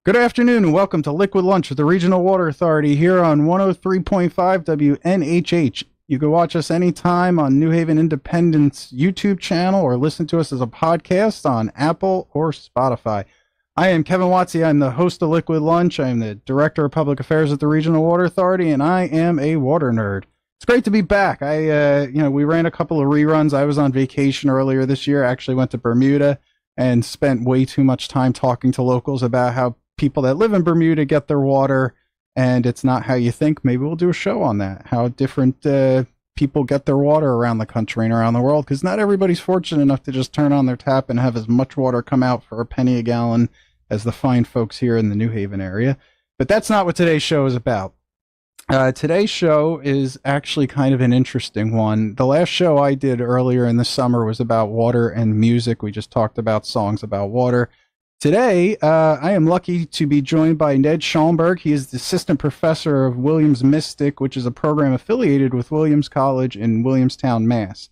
Good afternoon and welcome to Liquid Lunch with the Regional Water Authority here on 103.5 WNHH. You can watch us anytime on New Haven Independent's YouTube channel or listen to us as a podcast on Apple or Spotify. I am Kevin Wattsy. I'm the host of Liquid Lunch. I'm the Director of Public Affairs at the Regional Water Authority, and I am a water nerd. It's great to be back. We ran a couple of reruns. I was on vacation earlier this year. I actually went to Bermuda and spent way too much time talking to locals about how people that live in Bermuda get their water, and it's not how you think. Maybe we'll do a show on that, how different people get their water around the country and around the world, because not everybody's fortunate enough to just turn on their tap and have as much water come out for a penny a gallon as the fine folks here in the New Haven area. But that's not what today's show is about. Today's show is actually kind of an interesting one. The last show I did earlier in the summer was about water and music. We just talked about songs about water. Today, I am lucky to be joined by Ned Schaumburg. He is the assistant professor of Williams Mystic, which is a program affiliated with Williams College in Williamstown, Mass.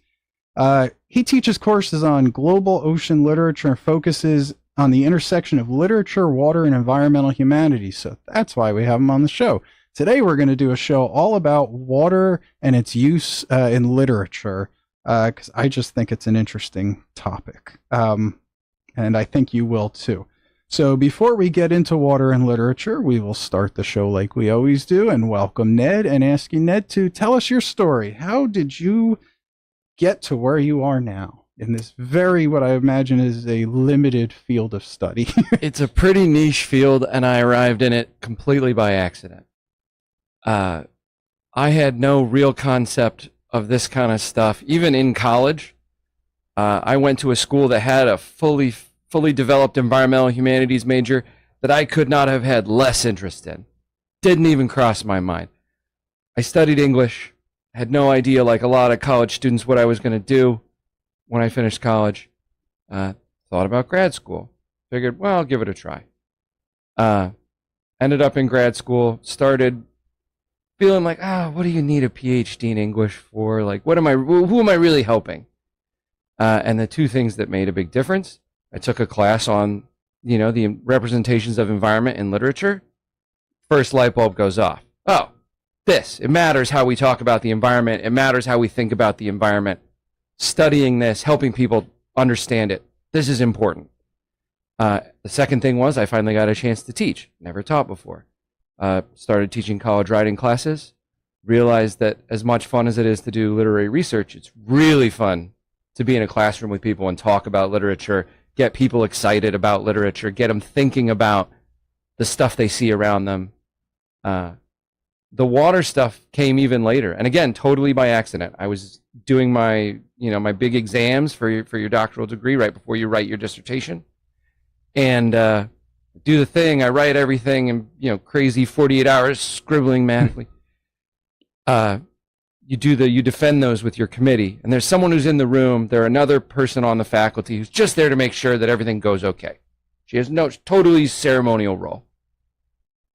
He teaches courses on global ocean literature and focuses on the intersection of literature, water, and environmental humanities. So that's why we have him on the show. Today, we're going to do a show all about water and its use in literature, because I just think it's an interesting topic. And I think you will too. So before we get into water and literature, we will start the show like we always do and welcome Ned and ask you, Ned, to tell us your story. How did you get to where you are now in this very, what I imagine is a limited field of study? It's a pretty niche field, and I arrived in it completely by accident. I had no real concept of this kind of stuff, even in college. I went to a school that had a fully developed environmental humanities major that I could not have had less interest in. Didn't even cross my mind. I studied English, had no idea, like a lot of college students, what I was going to do when I finished college. Thought about grad school. Figured, well, I'll give it a try. Ended up in grad school, started feeling like, what do you need a PhD in English for? Like, who am I really helping? And the two things that made a big difference, I took a class on, the representations of environment in literature. First light bulb goes off. Oh, it matters how we talk about the environment. It matters how we think about the environment. Studying this, helping people understand it. This is important. The second thing was I finally got a chance to teach. Never taught before. Started teaching college writing classes. Realized that as much fun as it is to do literary research, it's really fun to be in a classroom with people and talk about literature, get people excited about literature, get them thinking about the stuff they see around them. The water stuff came even later, and again, totally by accident. I was doing my big exams for your doctoral degree right before you write your dissertation, and do the thing. I write everything in crazy 48 hours, scribbling madly. You defend those with your committee, and there's someone who's in the room. There's another person on the faculty who's just there to make sure that everything goes okay. She has no totally ceremonial role.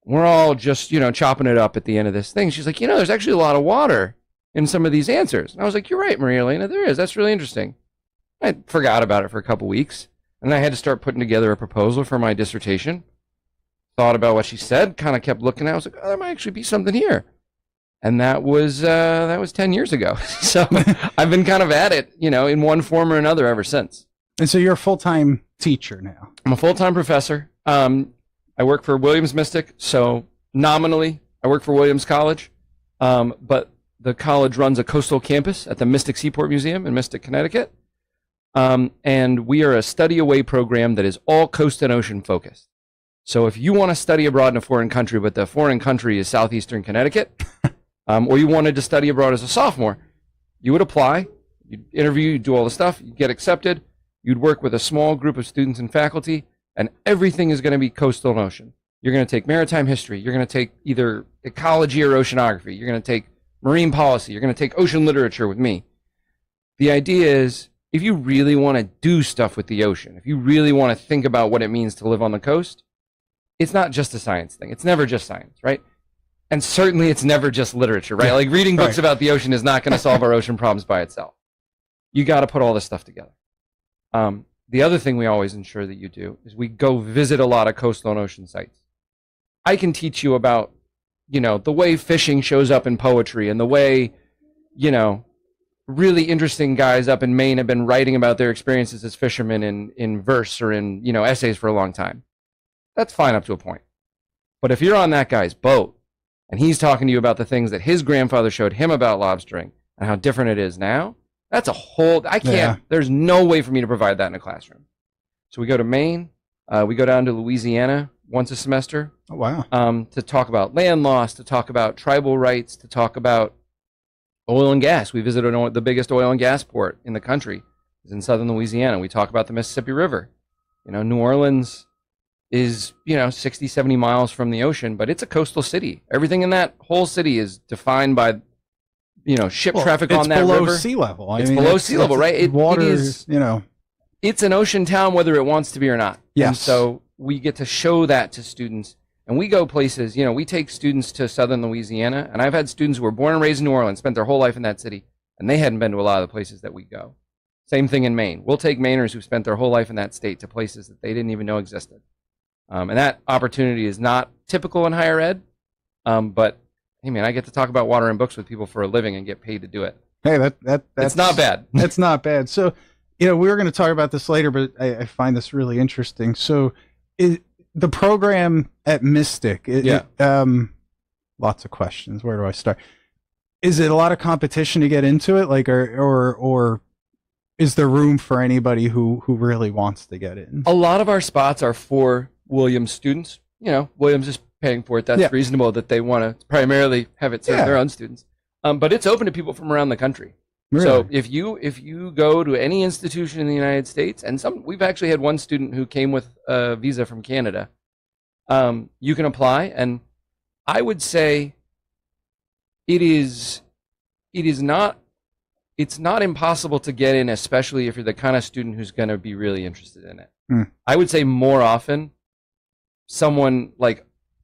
We're all just, chopping it up at the end of this thing. She's like, there's actually a lot of water in some of these answers. And I was like, you're right, Maria Elena, there is. That's really interesting. I forgot about it for a couple weeks, and I had to start putting together a proposal for my dissertation. Thought about what she said, kind of kept looking at it. I was like, there might actually be something here. And that was 10 years ago. So I've been kind of at it, in one form or another ever since. And so you're a full-time teacher now. I'm a full-time professor. I work for Williams Mystic, so nominally I work for Williams College. But the college runs a coastal campus at the Mystic Seaport Museum in Mystic, Connecticut. And we are a study away program that is all coast and ocean focused. So if you want to study abroad in a foreign country, but the foreign country is southeastern Connecticut, or you wanted to study abroad as a sophomore, you would apply, you'd interview, you'd do all the stuff, you'd get accepted, you'd work with a small group of students and faculty, and everything is going to be coastal and ocean. You're going to take maritime history, you're going to take either ecology or oceanography, you're going to take marine policy, you're going to take ocean literature with me. The idea is, if you really want to do stuff with the ocean, if you really want to think about what it means to live on the coast, it's not just a science thing. It's never just science, right? And certainly it's never just literature, right? Like reading books about the ocean is not going to solve our ocean problems by itself. You got to put all this stuff together. The other thing we always ensure that you do is we go visit a lot of coastal and ocean sites. I can teach you about, the way fishing shows up in poetry and the way, really interesting guys up in Maine have been writing about their experiences as fishermen in verse or in, essays for a long time. That's fine up to a point. But if you're on that guy's boat and he's talking to you about the things that his grandfather showed him about lobstering and how different it is now, that's a whole, there's no way for me to provide that in a classroom. So we go to Maine, we go down to Louisiana once a semester. Oh, wow. To talk about land loss, to talk about tribal rights, to talk about oil and gas. We visited the biggest oil and gas port in the country. It's in southern Louisiana. We talk about the Mississippi River. New Orleans is, 60, 70 miles from the ocean, but it's a coastal city. Everything in that whole city is defined by, ship traffic on that river. It's below sea level. It's below sea level, right? Water it is, it's an ocean town whether it wants to be or not. Yes. And so we get to show that to students. And we go places, we take students to southern Louisiana, and I've had students who were born and raised in New Orleans, spent their whole life in that city, and they hadn't been to a lot of the places that we go. Same thing in Maine. We'll take Mainers who spent their whole life in that state to places that they didn't even know existed. And that opportunity is not typical in higher ed, but hey, man, I get to talk about water and books with people for a living and get paid to do it. Hey, that's not bad. That's not bad. So, we were going to talk about this later, but I find this really interesting. So, the program at Mystic, lots of questions. Where do I start? Is it a lot of competition to get into it? Like, or is there room for anybody who really wants to get in? A lot of our spots are for Williams students. Williams is paying for it. That's reasonable that they want to primarily have it serve their own students. But it's open to people from around the country. Really? So if you go to any institution in the United States, and we've actually had one student who came with a visa from Canada, you can apply. And I would say it's not impossible to get in, especially if you're the kind of student who's going to be really interested in it. I would say more often someone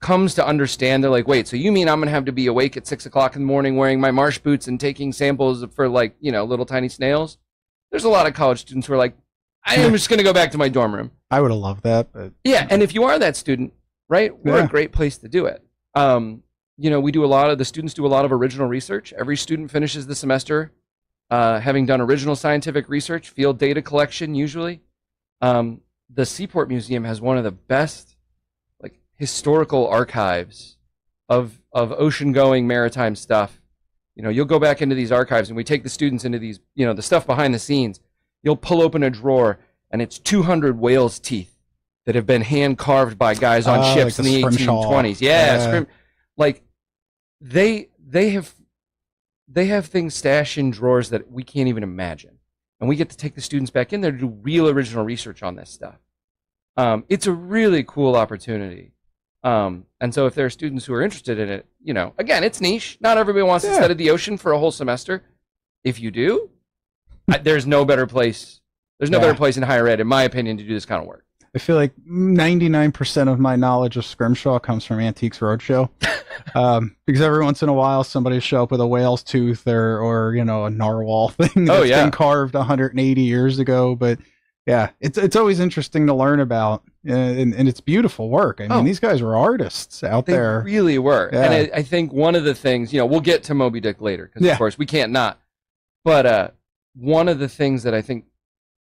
comes to understand, they're like, wait, so you mean I'm going to have to be awake at 6 o'clock in the morning wearing my marsh boots and taking samples for little tiny snails? There's a lot of college students who are like, I am just going to go back to my dorm room. I would have loved that. But yeah, and if you are that student, right, we're a great place to do it. The students do a lot of original research. Every student finishes the semester having done original scientific research, field data collection usually. The Seaport Museum has one of the best historical archives of ocean-going maritime stuff. You'll go back into these archives, and we take the students into these, the stuff behind the scenes. You'll pull open a drawer, and it's 200 whales' teeth that have been hand-carved by guys on ships in the 1820s. Yeah. They have things stashed in drawers that we can't even imagine. And we get to take the students back in there to do real original research on this stuff. It's a really cool opportunity. And so if there are students who are interested in it, again, it's niche. Not everybody wants to study the ocean for a whole semester. If you do, there's no better place. There's no better place in higher ed, in my opinion, to do this kind of work. I feel like 99% of my knowledge of Scrimshaw comes from Antiques Roadshow. Because every once in a while somebody will show up with a whale's tooth or a narwhal thing that's been carved 180 years ago. But yeah, it's always interesting to learn about, and it's beautiful work. I mean, these guys were artists out there. They really were. Yeah. And I think one of the things, we'll get to Moby Dick later, because of course we can't not. But one of the things that I think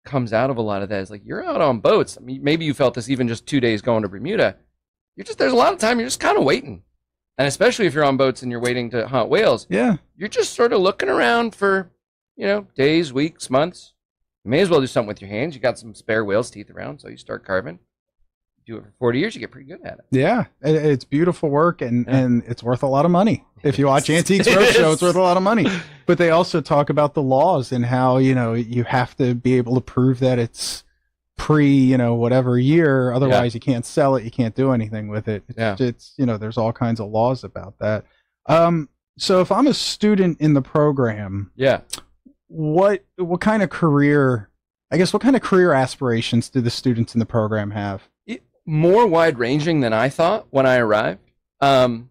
comes out of a lot of that is you're out on boats. I mean, maybe you felt this even just 2 days going to Bermuda. There's a lot of time you're just kind of waiting. And especially if you're on boats and you're waiting to hunt whales, you're just sort of looking around for, days, weeks, months. You may as well do something with your hands. You got some spare whale's teeth around, so you start carving. Do it for 40 years, you get pretty good at it. Yeah, it's beautiful work, and it's worth a lot of money. If you watch Antiques Roadshow, it's worth a lot of money. But they also talk about the laws and how, you have to be able to prove that it's pre, whatever year. Otherwise, you can't sell it. You can't do anything with it. It's there's all kinds of laws about that. So if I'm a student in the program, what kind of career, what kind of career aspirations do the students in the program have? More wide-ranging than I thought when I arrived. My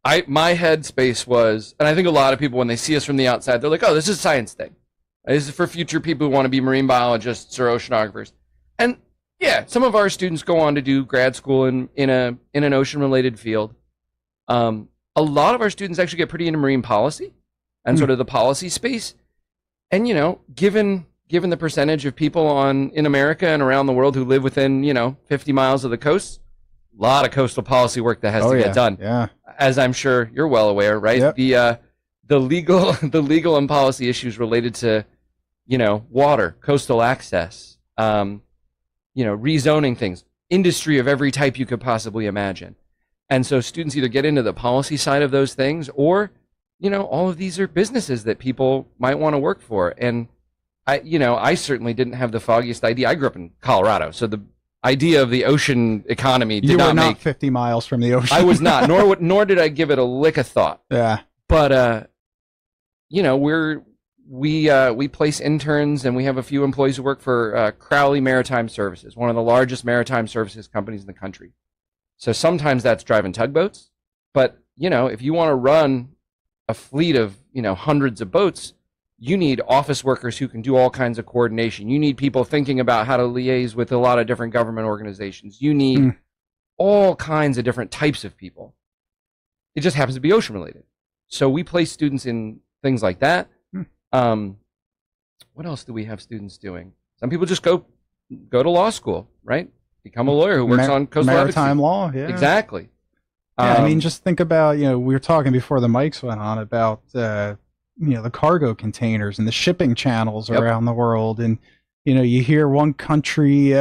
headspace was, and I think a lot of people, when they see us from the outside, they're like, oh, this is a science thing. This is for future people who want to be marine biologists or oceanographers. And Yeah, some of our students go on to do grad school in an ocean related field. A lot of our students actually get pretty into marine policy and sort of the policy space. And given the percentage of people in America and around the world who live within 50 miles of the coast, a lot of coastal policy work that has to get done. Yeah, as I'm sure you're well aware, right? Yep. The legal and policy issues related to water, coastal access, rezoning things, industry of every type you could possibly imagine. And so students either get into the policy side of those things, or all of these are businesses that people might want to work for. And I certainly didn't have the foggiest idea. I grew up in Colorado, so the idea of the ocean economy did you were not not make 50 miles from the ocean. I was not, nor did I give it a lick of thought. Yeah. But we place interns, and we have a few employees who work for Crowley Maritime Services, one of the largest maritime services companies in the country. So sometimes that's driving tugboats, but if you want to run a fleet of hundreds of boats, you need office workers who can do all kinds of coordination. You need people thinking about how to liaise with a lot of different government organizations. You need all kinds of different types of people. It just happens to be ocean related. So we place students in things like that. What else do we have students doing? Some people just go to law school, right? Become a lawyer who works on coastal maritime advocacy. law. Yeah, Exactly. Yeah, I mean, just think about, we were talking before the mics went on about, the cargo containers and the shipping channels around the world. And, you hear one country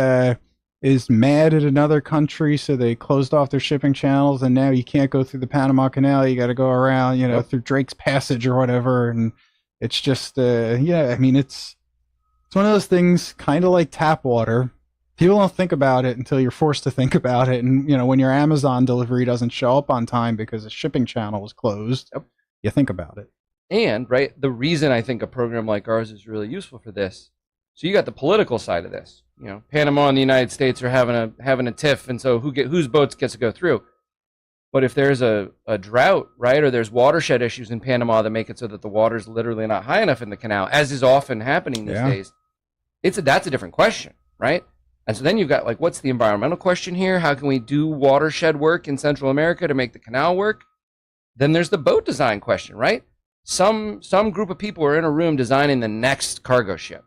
is mad at another country, so they closed off their shipping channels, and now you can't go through the Panama Canal. You got to go around, through Drake's Passage or whatever. And it's just, I mean, it's one of those things kind of like tap water. People don't think about it until you're forced to think about it. And, when your Amazon delivery doesn't show up on time because a shipping channel is closed, you think about it. And, right, the reason I think a program like ours is really useful for this, so you got the political side of this. Panama and the United States are having a tiff, and so whose boats gets to go through. But if there's a drought, right, or there's watershed issues in Panama that make it so that the water's literally not high enough in the canal, as is often happening these days, that's a different question, right? And so then you've got, what's the environmental question here? How can we do watershed work in Central America to make the canal work? Then there's the boat design question, right? Some group of people are in a room designing the next cargo ship.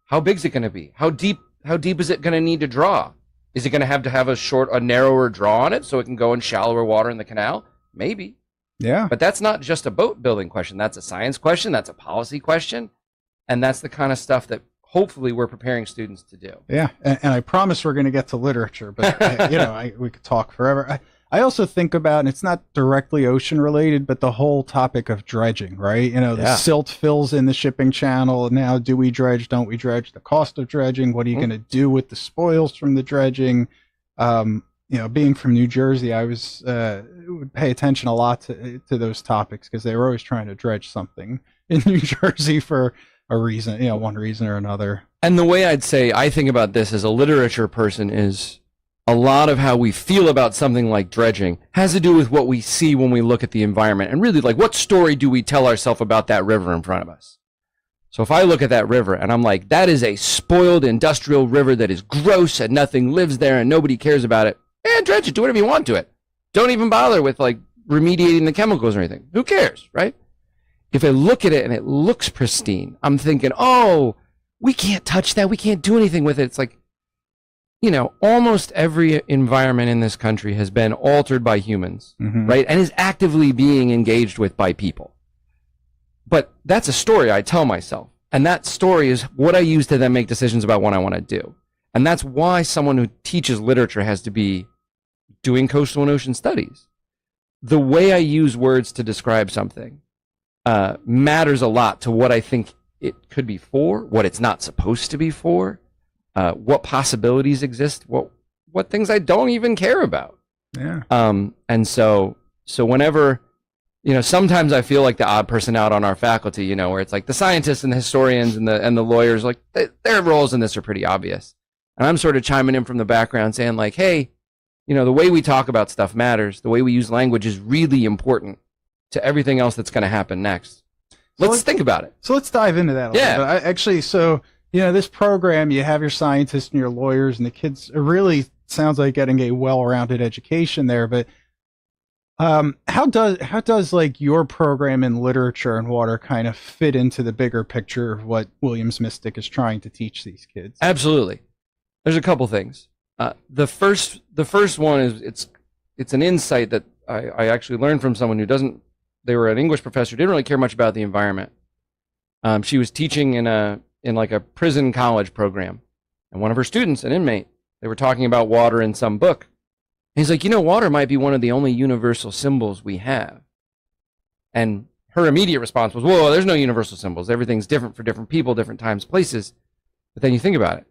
How big is it going to be? How deep is it going to need to draw? Is it going to have a narrower draw on it so it can go in shallower water in the canal? Maybe. Yeah. But that's not just a boat building question. That's a science question. That's a policy question. And that's the kind of stuff that hopefully we're preparing students to do. Yeah. And I promise we're going to get to literature, but we could talk forever. I also think about, and it's not directly ocean related, but the whole topic of dredging, right? The silt fills in the shipping channel. Now, do we dredge? Don't we dredge? The cost of dredging. What are you going to do with the spoils from the dredging? Being from New Jersey, I would pay attention a lot to those topics because they were always trying to dredge something in New Jersey for a reason, one reason or another. And the way I'd say I think about this as a literature person is a lot of how we feel about something like dredging has to do with what we see when we look at the environment, and really, what story do we tell ourselves about that river in front of us? So if I look at that river and I'm like, that is a spoiled industrial river that is gross and nothing lives there and nobody cares about it, dredge it, do whatever you want to it. Don't even bother with remediating the chemicals or anything. Who cares, right? If I look at it and it looks pristine, I'm thinking, oh, we can't touch that. We can't do anything with it. It's like, almost every environment in this country has been altered by humans, right? And is actively being engaged with by people. But that's a story I tell myself. And that story is what I use to then make decisions about what I want to do. And that's why someone who teaches literature has to be doing coastal and ocean studies. The way I use words to describe something matters a lot to what I think it could be for, what it's not supposed to be for. What possibilities exist, what things I don't even care about. Yeah. And so whenever, sometimes I feel like the odd person out on our faculty, where it's like the scientists and the historians and the lawyers, their roles in this are pretty obvious. And I'm sort of chiming in from the background saying hey, the way we talk about stuff matters. The way we use language is really important to everything else that's going to happen next. Let's think about it. So let's dive into that a little bit. This program, you have your scientists and your lawyers, and the kids, it really sounds like getting a well-rounded education there. But how does like your program in literature and water kind of fit into the bigger picture of what Williams Mystic is trying to teach these kids? Absolutely. There's a couple things. The first one is it's an insight that I actually learned from someone who doesn't. They were an English professor, didn't really care much about the environment. She was teaching in like a prison college program, and one of her students, an inmate, they were talking about water in some book. And he's like, water might be one of the only universal symbols we have. And her immediate response was, whoa, there's no universal symbols. Everything's different for different people, different times, places. But then you think about it.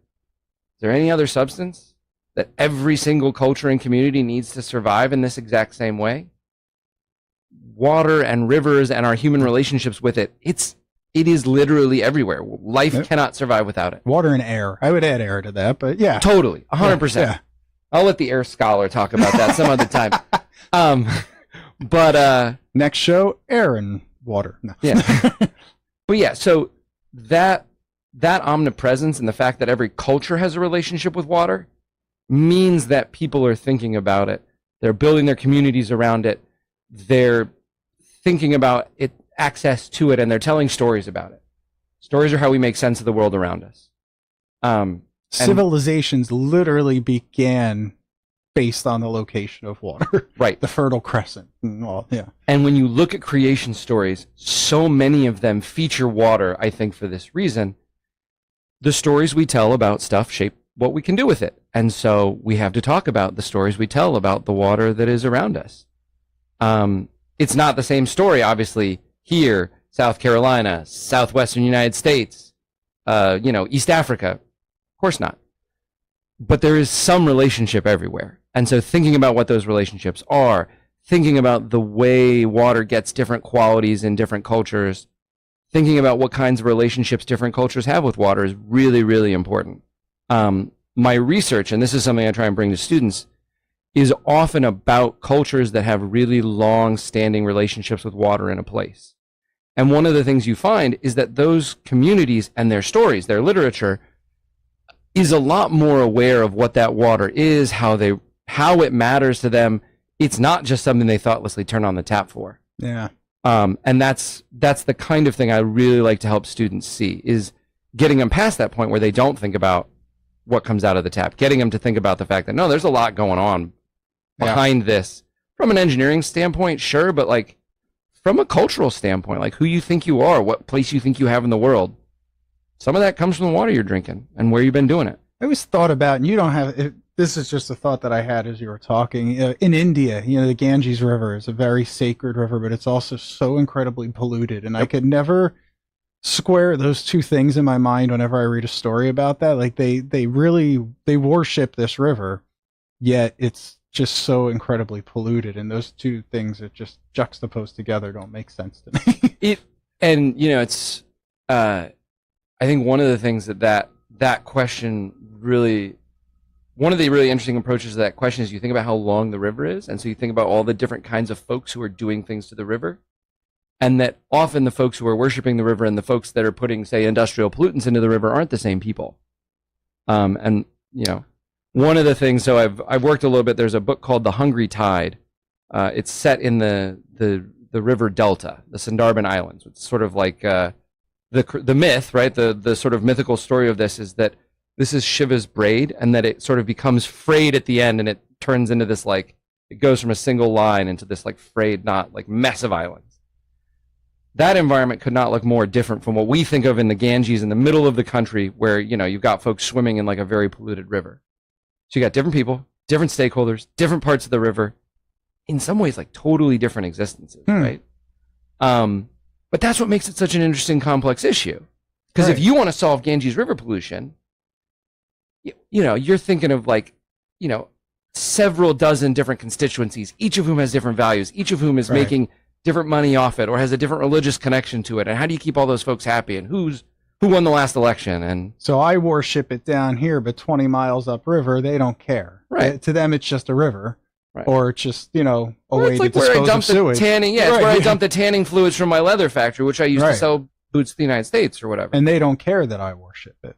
Is there any other substance that every single culture and community needs to survive in this exact same way? Water and rivers and our human relationships with it, it is literally everywhere. Life cannot survive without it. Water and air. I would add air to that, but yeah. Totally, 100%. Yeah. I'll let the air scholar talk about that some other time. But next show, air and water. No. Yeah. But yeah, so that omnipresence and the fact that every culture has a relationship with water means that people are thinking about it. They're building their communities around it. They're thinking about it, access to it, and they're telling stories about it. Stories are how we make sense of the world around us. Civilizations literally began based on the location of water. Right. The Fertile Crescent. And all, yeah. And when you look at creation stories, so many of them feature water, I think, for this reason. The stories we tell about stuff shape what we can do with it. And so we have to talk about the stories we tell about the water that is around us. It's not the same story, obviously, here, South Carolina, southwestern United States, East Africa. Of course not. But there is some relationship everywhere. And so thinking about what those relationships are, thinking about the way water gets different qualities in different cultures, thinking about what kinds of relationships different cultures have with water is really, really important. My research, and this is something I try and bring to students, is often about cultures that have really long-standing relationships with water in a place. And one of the things you find is that those communities and their stories, their literature, is a lot more aware of what that water is, how it matters to them. It's not just something they thoughtlessly turn on the tap for. Yeah. And that's the kind of thing I really like to help students see, is getting them past that point where they don't think about what comes out of the tap, getting them to think about the fact that, no, there's a lot going on behind this. From an engineering standpoint, sure, but like from a cultural standpoint, like who you think you are, what place you think you have in the world, some of that comes from the water you're drinking and where you've been doing it. I always thought about, and you don't have it, this is just a thought that I had as you were talking. In India, the Ganges River is a very sacred river, but it's also so incredibly polluted. And I could never square those two things in my mind whenever I read a story about that. Like they worship this river, yet it's just so incredibly polluted. And those two things that just juxtaposed together don't make sense to me. It's, I think one of the things that question really, one of the really interesting approaches to that question is you think about how long the river is. And so you think about all the different kinds of folks who are doing things to the river. And that often the folks who are worshiping the river and the folks that are putting, say, industrial pollutants into the river aren't the same people. One of the things, so I've worked a little bit, there's a book called The Hungry Tide. It's set in the river delta, the Sundarban Islands. It's sort of like the myth, right? The sort of mythical story of this is that this is Shiva's braid, and that it sort of becomes frayed at the end, and it turns into this, like, it goes from a single line into this like frayed knot, like mess of islands. That environment could not look more different from what we think of in the Ganges in the middle of the country, where you've got folks swimming in like a very polluted river. So you got different people, different stakeholders, different parts of the river, in some ways like totally different existences, right? But that's what makes it such an interesting, complex issue. Because if you want to solve Ganges River pollution, you're thinking of like, several dozen different constituencies, each of whom has different values, each of whom is making different money off it or has a different religious connection to it. And how do you keep all those folks happy? And who won the last election? And so I worship it down here, but 20 miles upriver, they don't care. Right. To them, it's just a river. Right. Or it's just, a way like to dispose of sewage. It's where I dump the tanning fluids from my leather factory, which I used to sell boots to the United States or whatever. And they don't care that I worship it.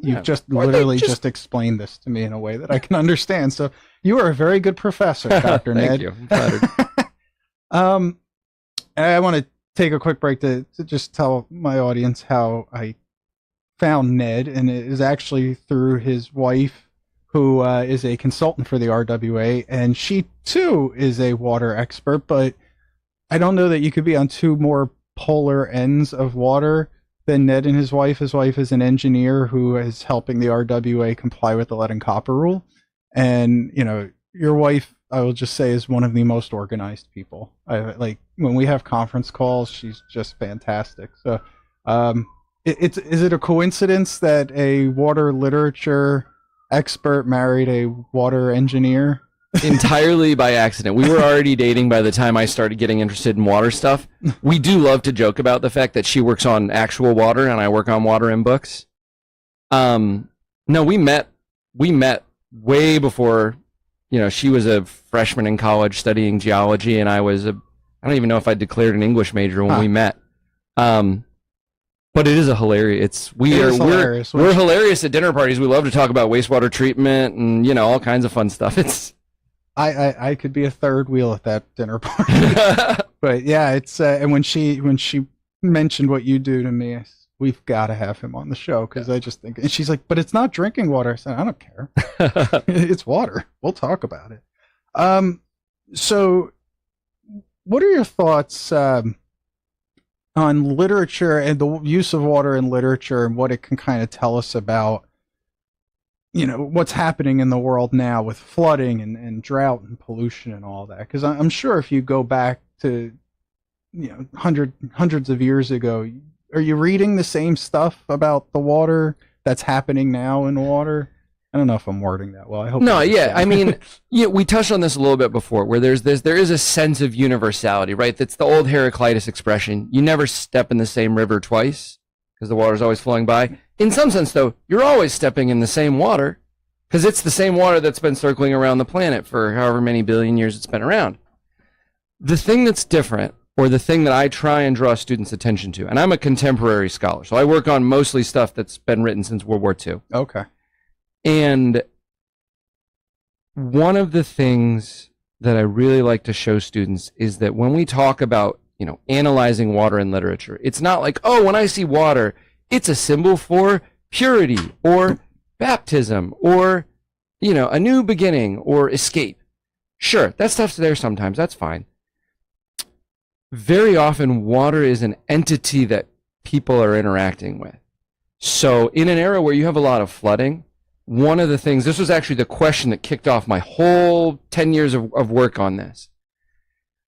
You've just literally just explained this to me in a way that I can understand. So you are a very good professor, Dr. Ned. Thank you. I'm flattered. I want to take a quick break to just tell my audience how I found Ned, and it is actually through his wife, who is a consultant for the RWA, and she too is a water expert, but I don't know that you could be on two more polar ends of water than Ned and his wife. His wife is an engineer who is helping the RWA comply with the lead and copper rule. And, you know, your wife, I will just say, is one of the most organized people. Like when we have conference calls, she's just fantastic. So, is it a coincidence that a water literature expert married a water engineer? Entirely by accident. We were already dating by the time I started getting interested in water stuff. We do love to joke about the fact that she works on actual water and I work on water in books. No, we met way before, you know, she was a freshman in college studying geology and I don't even know if I declared an English major when we met. But it is a hilarious. We're hilarious at dinner parties. We love to talk about wastewater treatment and, you know, all kinds of fun stuff. I could be a third wheel at that dinner party. But yeah, it's and when she mentioned what you do to me, we've got to have him on the show because I just think, and she's like, but it's not drinking water. I said, I don't care. It's water. We'll talk about it. So what are your thoughts on literature and the use of water in literature and what it can kind of tell us about, you know, what's happening in the world now with flooding and drought and pollution and all that? Because I'm sure if you go back to, you know, hundreds of years ago, are you reading the same stuff about the water that's happening now in water? I don't know if I'm wording that well. I hope. No, yeah. I mean, yeah, we touched on this a little bit before, where there is a sense of universality, right? That's the old Heraclitus expression. You never step in the same river twice because the water's always flowing by. In some sense, though, you're always stepping in the same water because it's the same water that's been circling around the planet for however many billion years it's been around. The thing that's different, or the thing that I try and draw students' attention to, and I'm a contemporary scholar, so I work on mostly stuff that's been written since World War II. Okay. And one of the things that I really like to show students is that when we talk about, you know, analyzing water in literature, it's not like, oh, when I see water, it's a symbol for purity or baptism or, you know, a new beginning or escape. Sure, that stuff's there sometimes. That's fine. Very often, water is an entity that people are interacting with. So in an era where you have a lot of flooding, one of the things, this was actually the question that kicked off my whole 10 years of work on this.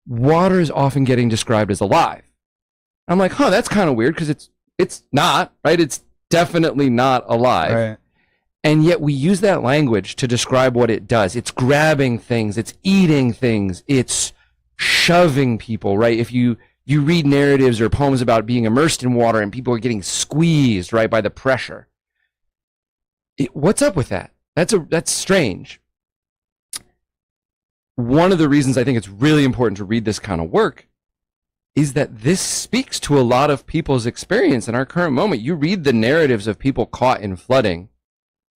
Water is often getting described as alive. I'm like, that's kind of weird because it's not, right? It's definitely not alive. Right. And yet we use that language to describe what it does. It's grabbing things, it's eating things, it's shoving people, right? If you read narratives or poems about being immersed in water and people are getting squeezed, right, by the pressure. What's up with that? That's strange. One of the reasons I think it's really important to read this kind of work is that this speaks to a lot of people's experience in our current moment. You read the narratives of people caught in flooding,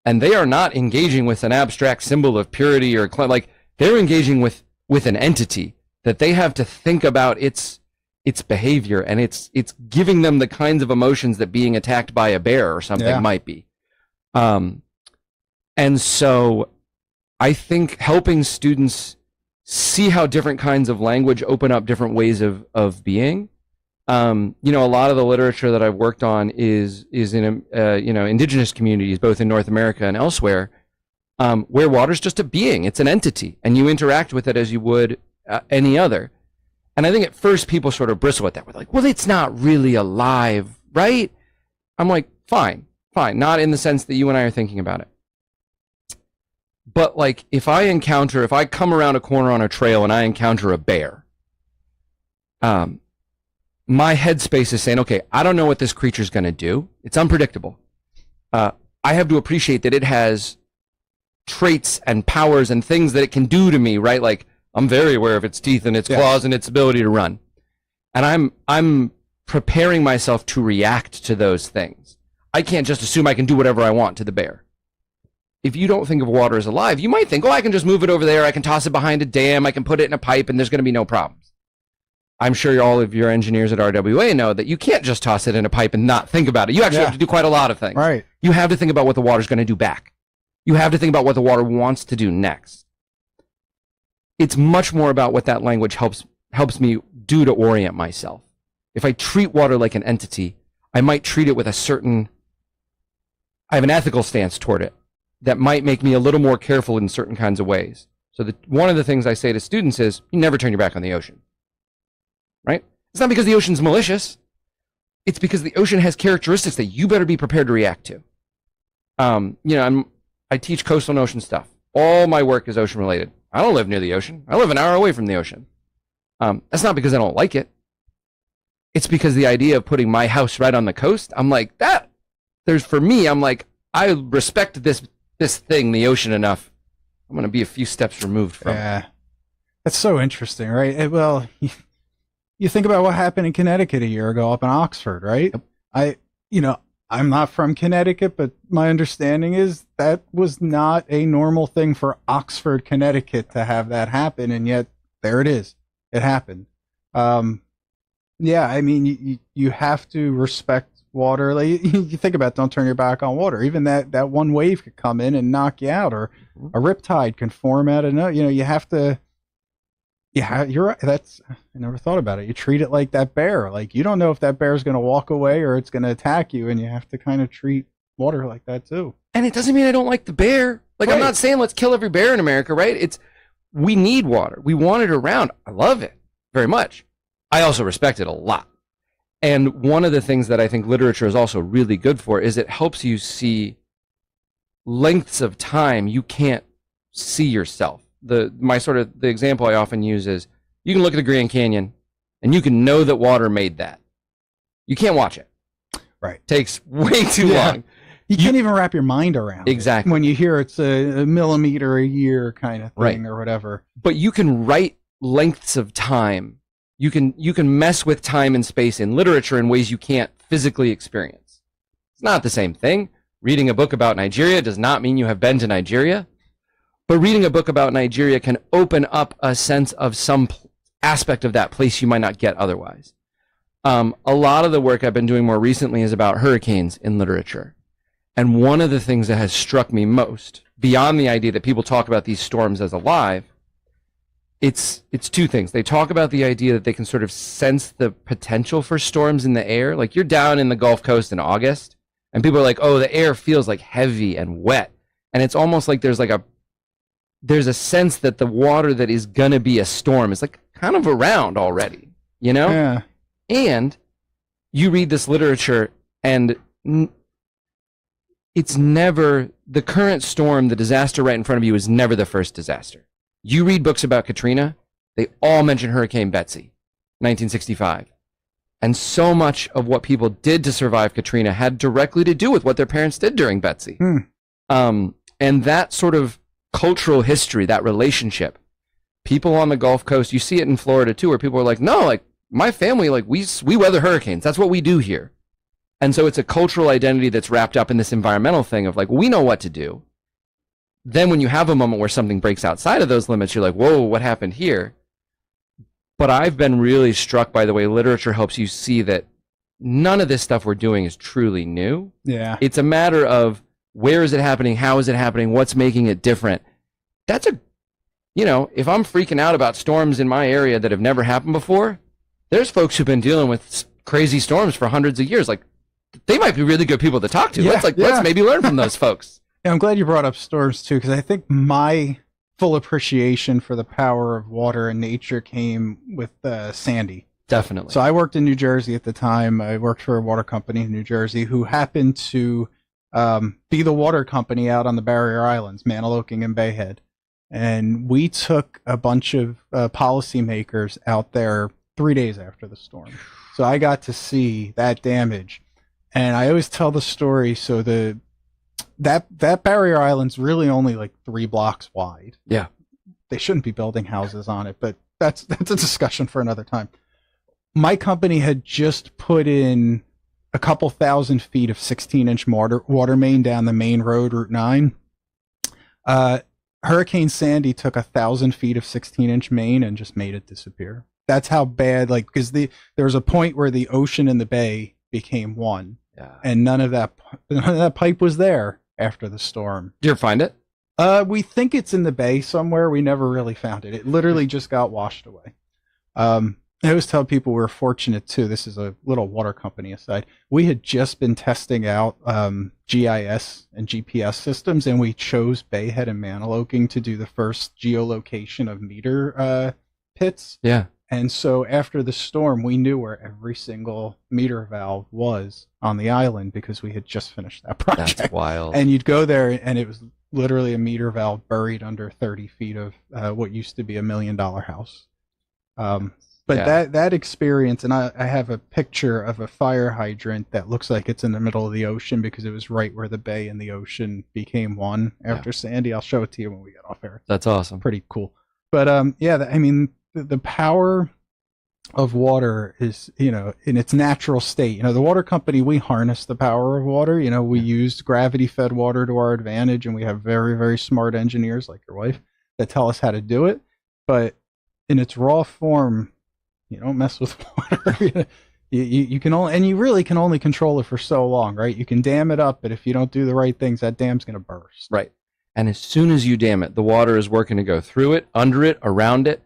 and they are not engaging with an abstract symbol of purity or like they're engaging with an entity that they have to think about its behavior, and it's giving them the kinds of emotions that being attacked by a bear or something might be. And so I think helping students see how different kinds of language open up different ways of being. You know, a lot of the literature that I've worked on is in, you know, indigenous communities, both in North America and elsewhere, where water's just a being. It's an entity, and you interact with it as you would any other. And I think at first people sort of bristle at that. We're like, well, it's not really alive, right? I'm like, fine. Not in the sense that you and I are thinking about it. But like, if I come around a corner on a trail and I encounter a bear, my headspace is saying, okay, I don't know what this creature's going to do. It's unpredictable. I have to appreciate that it has traits and powers and things that it can do to me, right? Like, I'm very aware of its teeth and its claws and its ability to run. And I'm preparing myself to react to those things. I can't just assume I can do whatever I want to the bear. If you don't think of water as alive, you might think, oh, I can just move it over there. I can toss it behind a dam. I can put it in a pipe and there's going to be no problems. I'm sure all of your engineers at RWA know that you can't just toss it in a pipe and not think about it. You actually have to do quite a lot of things. Right. You have to think about what the water's going to do back. You have to think about what the water wants to do next. It's much more about what that language helps me do to orient myself. If I treat water like an entity, I might treat it with I have an ethical stance toward it that might make me a little more careful in certain kinds of ways. So one of the things I say to students is, you never turn your back on the ocean, right? It's not because the ocean's malicious. It's because the ocean has characteristics that you better be prepared to react to. I teach coastal and ocean stuff. All my work is ocean related. I don't live near the ocean. I live an hour away from the ocean. That's not because I don't like it. It's because the idea of putting my house right on the coast, I'm like, I respect this thing, the ocean, enough. I'm going to be a few steps removed from it. Yeah. That's so interesting, right? Well, you think about what happened in Connecticut a year ago up in Oxford, right? Yep. I'm not from Connecticut, but my understanding is that was not a normal thing for Oxford, Connecticut to have that happen, and yet there it is. It happened. Yeah, I mean, you have to respect water. Like, you think about, don't turn your back on water. Even that one wave could come in and knock you out, or a riptide can form out of no. You have to. Yeah, you're right. I never thought about it. You treat it like that bear. Like, you don't know if that bear is going to walk away or it's going to attack you, and you have to kind of treat water like that too. And it doesn't mean I don't like the bear. Like, right. I'm not saying let's kill every bear in America, right? We need water. We want it around. I love it very much. I also respect it a lot. And one of the things that I think literature is also really good for is it helps you see lengths of time you can't see yourself. The example I often use is, you can look at the Grand Canyon and you can know that water made that. You can't watch it. Right. Takes way too long. You can't even wrap your mind around exactly it when you hear it's a millimeter a year kind of thing, right, or whatever. But you can write lengths of time. You can mess with time and space in literature in ways you can't physically experience. It's not the same thing. Reading a book about Nigeria does not mean you have been to Nigeria. But reading a book about Nigeria can open up a sense of some aspect of that place you might not get otherwise. A lot of the work I've been doing more recently is about hurricanes in literature. And one of the things that has struck me most, beyond the idea that people talk about these storms as alive, it's two things. They talk about the idea that they can sort of sense the potential for storms in the air. Like, you're down in the Gulf Coast in August, and people are like, oh, the air feels like heavy and wet. And it's almost like there's a sense that the water that is going to be a storm is like kind of around already, you know? Yeah. And you read this literature and it's never, the current storm, the disaster right in front of you is never the first disaster. You read books about Katrina, they all mention Hurricane Betsy, 1965. And so much of what people did to survive Katrina had directly to do with what their parents did during Betsy. And that sort of cultural history, that relationship, people on the Gulf Coast, you see it in Florida too, where people are like, no, like, my family, like, we weather hurricanes. That's what we do here. And so it's a cultural identity that's wrapped up in this environmental thing of like, we know what to do. Then when you have a moment where something breaks outside of those limits, you're like, whoa, what happened here? But I've been really struck by the way literature helps you see that none of this stuff we're doing is truly new. Yeah. It's a matter of, where is it happening? How is it happening? What's making it different? That's if I'm freaking out about storms in my area that have never happened before, there's folks who've been dealing with crazy storms for hundreds of years. Like, they might be really good people to talk to. Yeah, let's maybe learn from those folks. Yeah, I'm glad you brought up storms too, because I think my full appreciation for the power of water and nature came with Sandy. Definitely. So I worked in New Jersey at the time. I worked for a water company in New Jersey who happened to be the water company out on the Barrier Islands, Maniloking and Bayhead. And we took a bunch of policymakers out there 3 days after the storm. So I got to see that damage. And I always tell the story, so that Barrier Island's really only like 3 blocks wide. Yeah. They shouldn't be building houses on it, but that's a discussion for another time. My company had just put in a couple thousand feet of 16-inch water main down the main road, Route 9. Hurricane Sandy took 1,000 feet of 16-inch main and just made it disappear. That's how bad, like, because there was a point where the ocean and the bay became one, and none of that pipe was there after the storm. Did you ever find it? We think it's in the bay somewhere. We never really found it. It literally just got washed away. I always tell people we're fortunate too. This is a little water company aside. We had just been testing out GIS and GPS systems, and we chose Bayhead and Maniloking to do the first geolocation of meter pits. Yeah. And so after the storm, we knew where every single meter valve was on the island because we had just finished that project. That's wild. And you'd go there, and it was literally a meter valve buried under 30 feet of what used to be $1 million house. But that experience, and I have a picture of a fire hydrant that looks like it's in the middle of the ocean because it was right where the bay and the ocean became one after Sandy. I'll show it to you when we get off air. That's awesome. Pretty cool. But I mean, the power of water is, in its natural state. The water company, we harness the power of water. We use gravity-fed water to our advantage, and we have very, very smart engineers like your wife that tell us how to do it. But in its raw form, you don't mess with water. you can only, and you really can only control it for so long, right? You can dam it up, but if you don't do the right things, that dam's going to burst. Right. And as soon as you dam it, the water is working to go through it, under it, around it.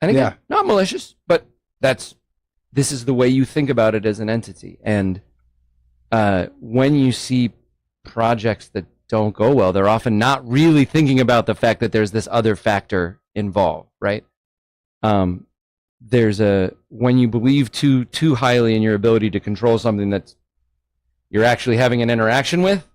And again, not malicious, but this is the way you think about it as an entity. And when you see projects that don't go well, they're often not really thinking about the fact that there's this other factor involved, right? When you believe too highly in your ability to control something that you're actually having an interaction with,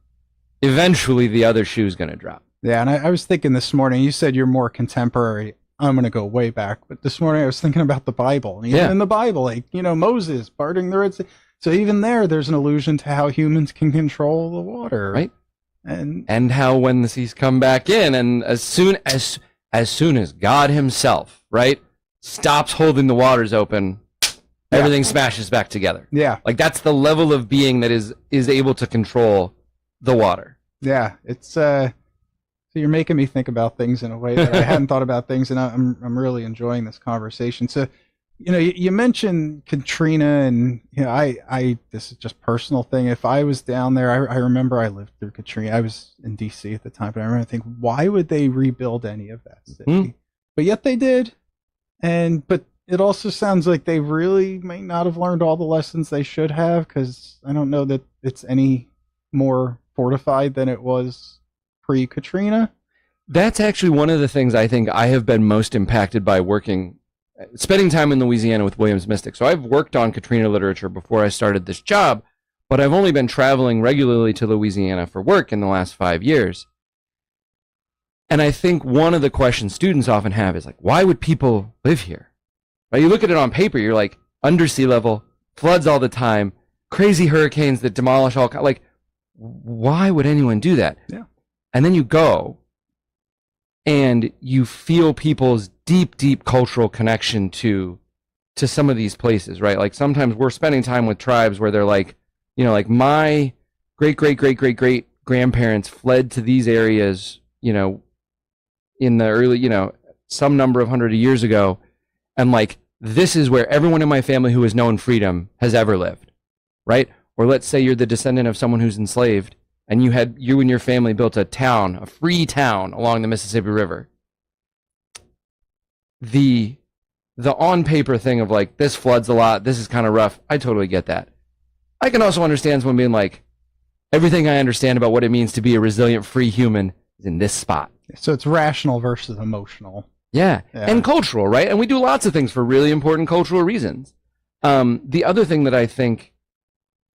eventually the other shoe is going to drop. Yeah, and I was thinking this morning, you said you're more contemporary. I'm going to go way back, but this morning I was thinking about the Bible. And even in the Bible, like, Moses parting the Red Sea. So even there's an allusion to how humans can control the water. Right. And how when the seas come back in, and as soon as God himself, right, stops holding the waters open, everything smashes back together. Yeah. Like that's the level of being that is able to control the water. Yeah. It's so you're making me think about things in a way that I hadn't thought about things, and I'm really enjoying this conversation. So, you mentioned Katrina, and I this is just personal thing. If I was down there, I remember I lived through Katrina. I was in DC at the time, but I remember thinking, why would they rebuild any of that city? But yet they did. But it also sounds like they really may not have learned all the lessons they should have, because I don't know that it's any more fortified than it was pre-Katrina. That's actually one of the things I think I have been most impacted by spending time in Louisiana with Williams Mystic. So I've worked on Katrina literature before I started this job, but I've only been traveling regularly to Louisiana for work in the last 5 years. And I think one of the questions students often have is like, why would people live here? Right? You look at it on paper, you're like, under sea level, floods all the time, crazy hurricanes that demolish like, why would anyone do that? Yeah. And then you go and you feel people's deep, deep cultural connection to some of these places, right? Like sometimes we're spending time with tribes where they're like, like my great, great, great, great, great grandparents fled to these areas, in the early, some number of hundred of years ago. And like, this is where everyone in my family who has known freedom has ever lived, right? Or let's say you're the descendant of someone who's enslaved, and you and your family built a free town along the Mississippi River. The on paper thing of like, this floods a lot, this is kind of rough, I totally get that. I can also understand someone being like, everything I understand about what it means to be a resilient, free human is in this spot. So it's rational versus emotional. Yeah. And cultural, right? And we do lots of things for really important cultural reasons. The other thing that I think,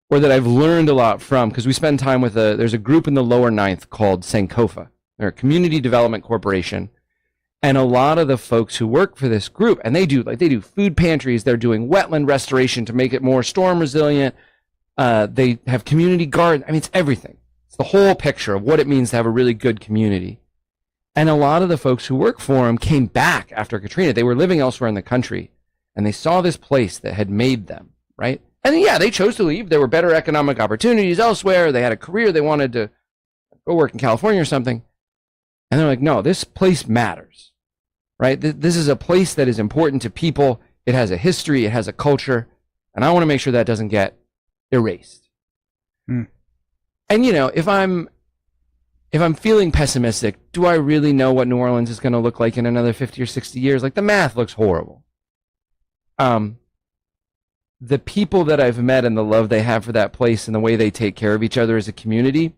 or that I've learned a lot from, because we spend time with there's a group in the lower ninth called Sankofa. They're a community development corporation. And a lot of the folks who work for this group, and they do food pantries, they're doing wetland restoration to make it more storm resilient. They have community gardens. I mean, it's everything. It's the whole picture of what it means to have a really good community. And a lot of the folks who work for them came back after Katrina. They were living elsewhere in the country, and they saw this place that had made them, right? And yeah, they chose to leave. There were better economic opportunities elsewhere. They had a career. They wanted to go work in California or something. And they're like, no, this place matters, right? This is a place that is important to people. It has a history. It has a culture. And I want to make sure that doesn't get erased. And, you know, if I'm feeling pessimistic, do I really know what New Orleans is going to look like in another 50 or 60 years? Like, the math looks horrible. The people that I've met and the love they have for that place and the way they take care of each other as a community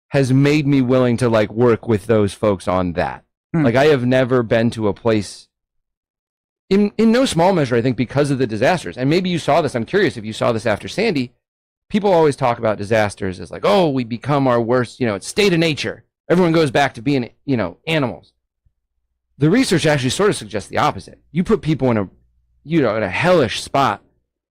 has made me willing to, like, work with those folks on that. Like, I have never been to a place, in no small measure, I think, because of the disasters. And maybe you saw this. I'm curious if you saw this after Sandy. People always talk about disasters as like, oh, we become our worst, you know, it's state of nature. Everyone goes back to being, you know, animals. The research actually sort of suggests the opposite. You put people in a hellish spot,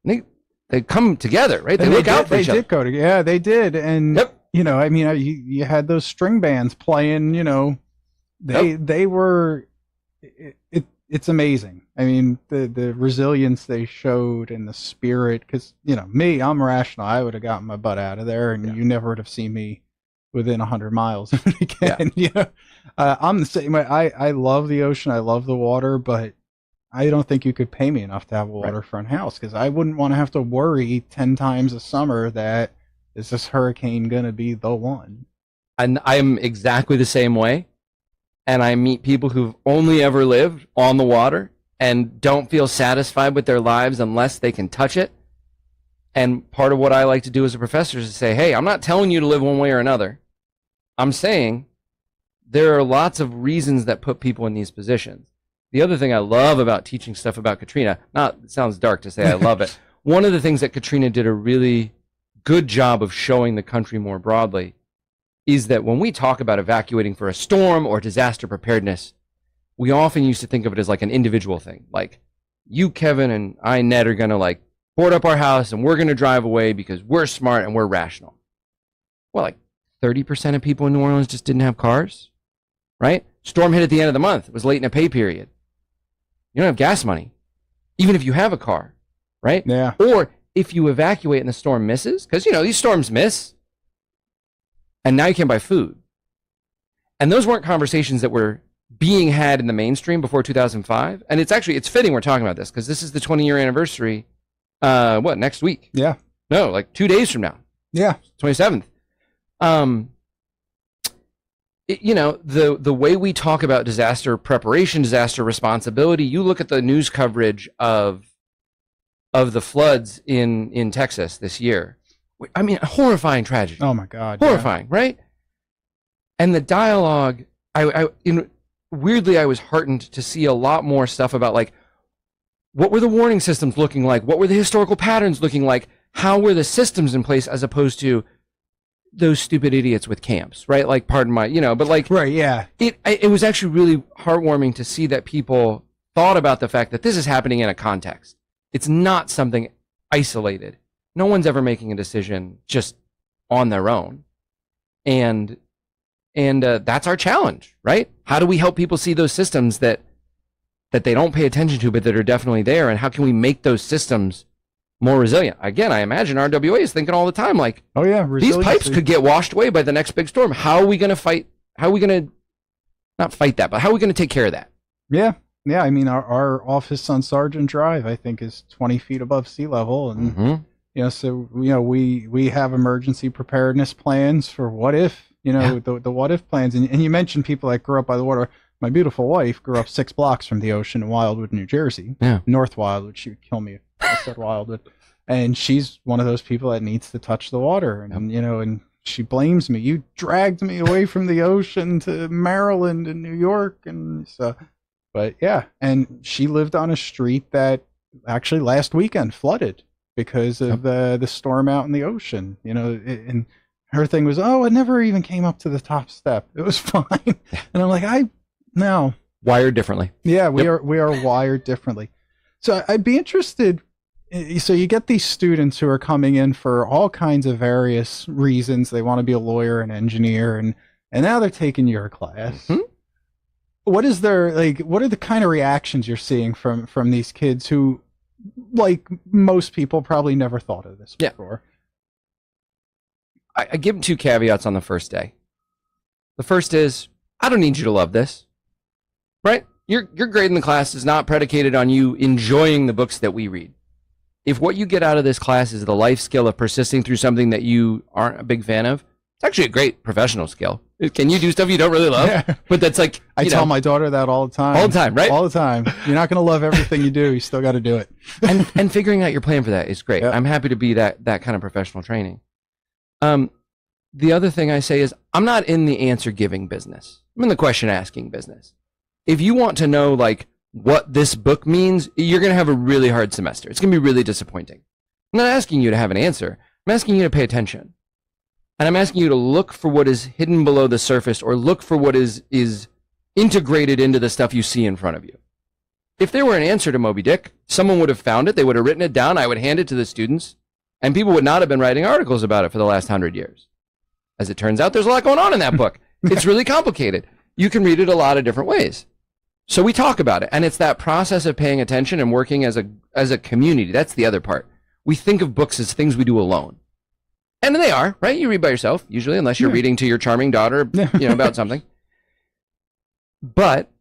and they come together, right? They look out for each other. They did go together. Yeah, they did. And, you know, I mean, you had those string bands playing, you know, they were, it's amazing. I mean, the resilience they showed and the spirit, because, you know, I'm rational. I would have gotten my butt out of there, and you never would have seen me within 100 miles of it again. You know, I'm the same way. I love the ocean. I love the water, but I don't think you could pay me enough to have a waterfront house, because I wouldn't want to have to worry 10 times a summer that is this hurricane going to be the one. And I'm exactly the same way. And I meet people who've only ever lived on the water and don't feel satisfied with their lives unless they can touch it. And part of what I like to do as a professor is to say, hey, I'm not telling you to live one way or another. I'm saying there are lots of reasons that put people in these positions. The other thing I love about teaching stuff about Katrina, it sounds dark to say I love it. One of the things that Katrina did a really good job of showing the country more broadly is that when we talk about evacuating for a storm or disaster preparedness, we often used to think of it as like an individual thing. Like, you, Kevin, and I, Ned, are going to like board up our house and we're going to drive away because we're smart and we're rational. Well, like 30% of people in New Orleans just didn't have cars, right? Storm hit at the end of the month. It was late in a pay period. You don't have gas money, even if you have a car, right? Yeah. Or if you evacuate and the storm misses, because, you know, these storms miss, and now you can't buy food. And those weren't conversations that were being had in the mainstream before 2005. And it's fitting we're talking about this, because this is the 20-year anniversary, next week? Yeah. No, like 2 days from now. Yeah. 27th. You know, the way we talk about disaster preparation, disaster responsibility, you look at the news coverage of the floods in Texas this year. I mean, a horrifying tragedy. Oh my God. Horrifying, right? And the dialogue, weirdly, I was heartened to see a lot more stuff about, like, what were the warning systems looking like? What were the historical patterns looking like? How were the systems in place, as opposed to those stupid idiots with camps, right? Like, pardon my, but like, right, yeah. It was actually really heartwarming to see that people thought about the fact that this is happening in a context. It's not something isolated. No one's ever making a decision just on their own. And that's our challenge, right? How do we help people see those systems that they don't pay attention to, but that are definitely there? And how can we make those systems more resilient? Again, I imagine RWA is thinking all the time, like, oh yeah, these pipes could get washed away by the next big storm. How are we going to fight? How are we going to not fight that, but how are we going to take care of that? Yeah. Yeah. I mean, our office on Sergeant Drive, I think, is 20 feet above sea level. And, so, we have emergency preparedness plans for what if, the what if plans. And you mentioned people that grew up by the water. My beautiful wife grew up 6 blocks from the ocean in Wildwood, New Jersey. Yeah. North Wildwood. She would kill me if I said Wildwood. And she's one of those people that needs to touch the water. And, and she blames me. You dragged me away from the ocean to Maryland and New York. And so, but yeah. And she lived on a street that actually last weekend flooded because of the storm out in the ocean, and her thing was, oh, it never even came up to the top step. It was fine. And I'm like, no. Wired differently. Yeah, we are wired differently. So I'd be interested. So you get these students who are coming in for all kinds of various reasons. They want to be a lawyer, an engineer, and now they're taking your class. Mm-hmm. What are the kind of reactions you're seeing from these kids who like most people, probably never thought of this before. I give 2 caveats on the first day. The first is, I don't need you to love this, right? Your grade in the class is not predicated on you enjoying the books that we read. If what you get out of this class is the life skill of persisting through something that you aren't a big fan of, it's actually a great professional skill. Can you do stuff you don't really love? Yeah. But that's like, I tell my daughter that all the time. All the time, right? All the time. You're not going to love everything you do. You still got to do it. and figuring out your plan for that is great. Yep. I'm happy to be that kind of professional training. The other thing I say is, I'm not in the answer giving business. I'm in the question asking business. If you want to know like what this book means, you're going to have a really hard semester. It's going to be really disappointing. I'm not asking you to have an answer. I'm asking you to pay attention. And I'm asking you to look for what is hidden below the surface, or look for what is integrated into the stuff you see in front of you. If there were an answer to Moby Dick, someone would have found it, they would have written it down, I would hand it to the students, and people would not have been writing articles about it for the last 100 years. As it turns out, there's a lot going on in that book. It's really complicated. You can read it a lot of different ways. So we talk about it, and it's that process of paying attention and working as a community. That's the other part. We think of books as things we do alone. And they are, right? You read by yourself, usually, unless you're reading to your charming daughter, about something. But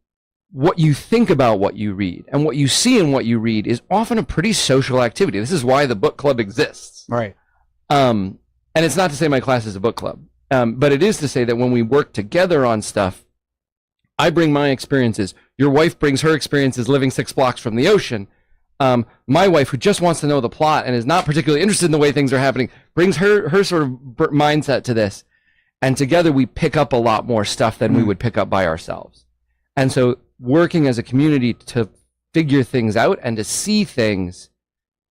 what you think about what you read and what you see in what you read is often a pretty social activity. This is why the book club exists. Right. And it's not to say my class is a book club, but it is to say that when we work together on stuff, I bring my experiences. Your wife brings her experiences living 6 blocks from the ocean. My wife, who just wants to know the plot and is not particularly interested in the way things are happening, brings her sort of mindset to this. And together we pick up a lot more stuff than we would pick up by ourselves. And so working as a community to figure things out and to see things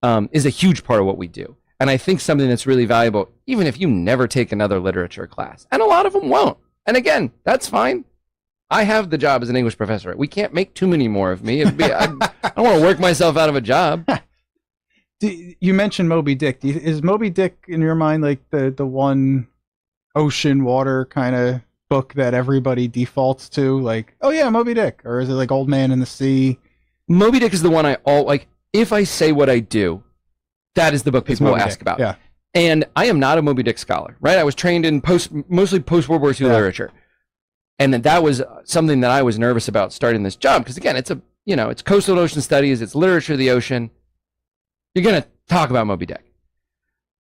is a huge part of what we do. And I think something that's really valuable, even if you never take another literature class, and a lot of them won't. And again, that's fine. I have the job as an English professor. We can't make too many more of me. I don't want to work myself out of a job. You mentioned Moby Dick. Is Moby Dick, in your mind, like the one ocean water kind of book that everybody defaults to? Like, oh yeah, Moby Dick. Or is it like Old Man in the Sea? Moby Dick is the one if I say what I do, that is the book people will ask about. Yeah. And I am not a Moby Dick scholar, right? I was trained in mostly post-World War II literature. And that was something that I was nervous about starting this job, because again, it's it's coastal ocean studies, it's literature of the ocean. You're going to talk about Moby Dick.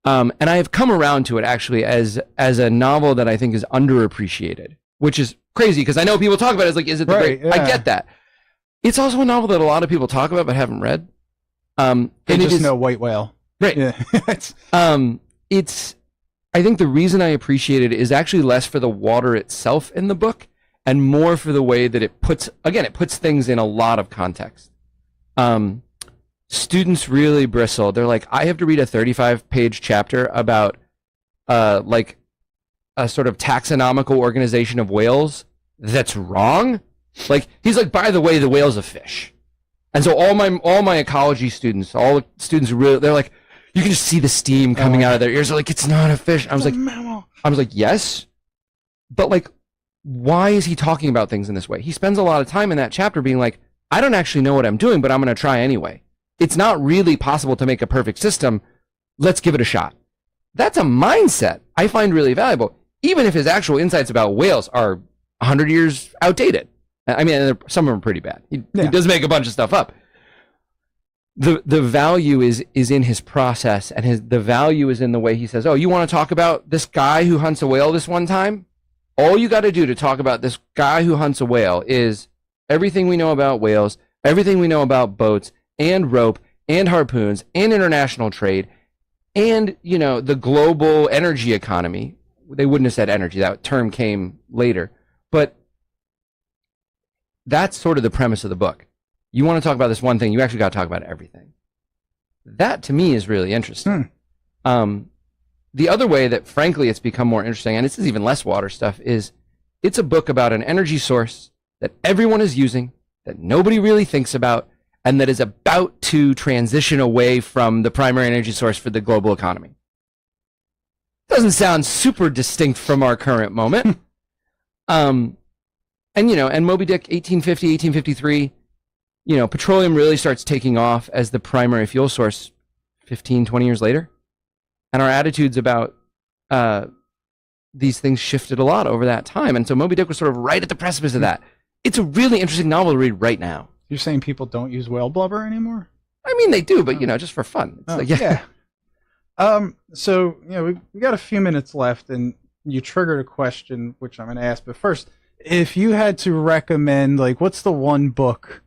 And I have come around to it actually as a novel that I think is underappreciated, which is crazy because I know people talk about it as like, is it the great? Yeah. I get that. It's also a novel that a lot of people talk about but haven't read. They just know white whale. Right. Yeah. I think the reason I appreciate it is actually less for the water itself in the book and more for the way that it puts things in a lot of context. Students really bristle. They're like, I have to read a 35-page chapter about like a sort of taxonomical organization of whales that's wrong. Like, he's like, by the way, the whale's a fish. And so all my ecology students, all the students really, they're like, you can just see the steam coming out of their ears. They're like, it's not a fish. I was like, yes, but like, why is he talking about things in this way? He spends a lot of time in that chapter being like, I don't actually know what I'm doing, but I'm going to try anyway. It's not really possible to make a perfect system. Let's give it a shot. That's a mindset I find really valuable, even if his actual insights about whales are 100 years outdated. I mean, some of them are pretty bad. He does make a bunch of stuff up. The value is in his process, and the value is in the way he says, oh, you want to talk about this guy who hunts a whale this one time? All you got to do to talk about this guy who hunts a whale is everything we know about whales, everything we know about boats and rope and harpoons and international trade and, the global energy economy. They wouldn't have said energy. That term came later. But that's sort of the premise of the book. You want to talk about this one thing, you actually got to talk about everything. That, to me, is really interesting. The other way that, frankly, it's become more interesting, and this is even less water stuff, is it's a book about an energy source that everyone is using, that nobody really thinks about, and that is about to transition away from the primary energy source for the global economy. Doesn't sound super distinct from our current moment. And Moby Dick, 1850, 1853, petroleum really starts taking off as the primary fuel source 15, 20 years later. And our attitudes about these things shifted a lot over that time. And so Moby Dick was sort of right at the precipice of that. It's a really interesting novel to read right now. You're saying people don't use whale blubber anymore? I mean, they do, but, just for fun. It's yeah. So, we got a few minutes left, and you triggered a question, which I'm going to ask. But first, if you had to recommend, what's the one book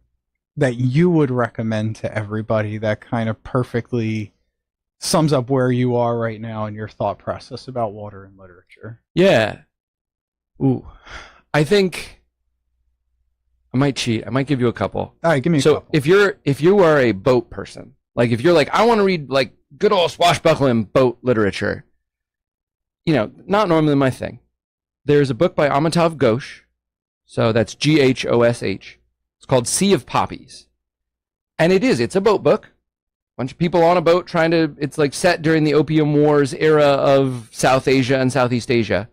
that you would recommend to everybody that kind of perfectly sums up where you are right now in your thought process about water and literature? Yeah. Ooh. I think I might cheat. I might give you a couple. All right, give me a couple. So if you are a boat person, if you're I want to read good old swashbuckling boat literature, not normally my thing. There's a book by Amitav Ghosh. So that's Ghosh. It's called Sea of Poppies. And it's a boat book. Bunch of people on a boat it's set during the Opium Wars era of South Asia and Southeast Asia.